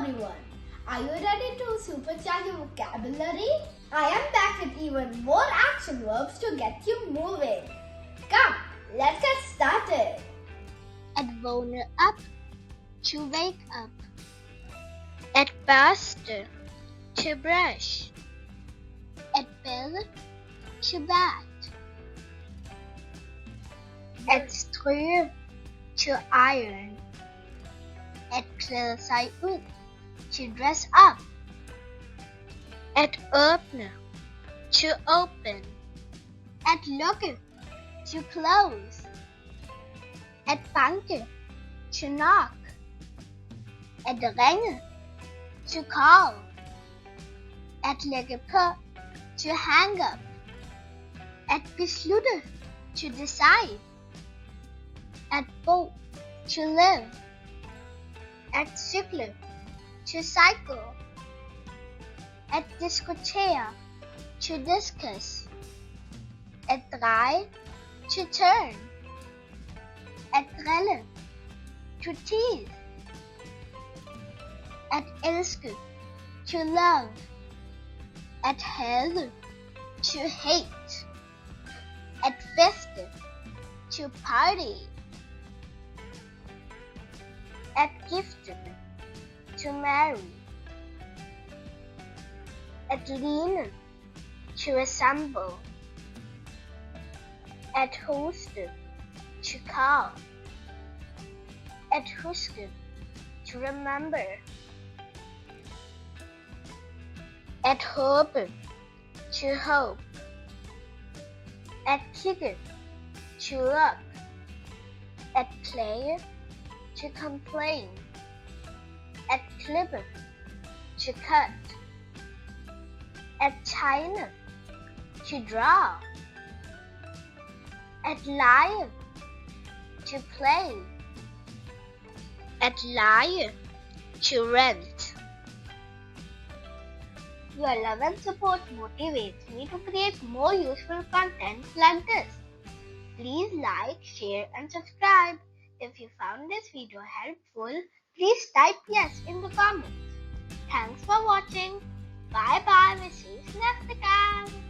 everyone! Are you ready to supercharge your vocabulary? I am back with even more action verbs to get you moving. Come, let's get started. At wonen up, to wake up. At pasta, to brush. At bed, to bat. At strø, to iron. At klæde sig ud, to dress up. At åbne, to open. At lukke, to close. At banke, to knock. At ringe, to call. At lægge på, to hang up. At beslutte, to decide. At bo, to live. At cykle, to cycle. At diskutere, to discuss. At dreje, to turn. At drille, to tease. At elske, to love. At hade, to hate. At feste, to party. At gifte, to marry. At ligne, to assemble. At hoste, to call. At huske, to remember. At håbe, to hope. At kigge, to look. At klage, to complain. At klippe, to cut. At tegne, to draw. At lege, to play. At leje, to rent. Your love and support motivates me to create more useful content like this. Please like, share and subscribe. If you found this video helpful, please type yes in the comments. Thanks for watching. Bye bye. We see you next time.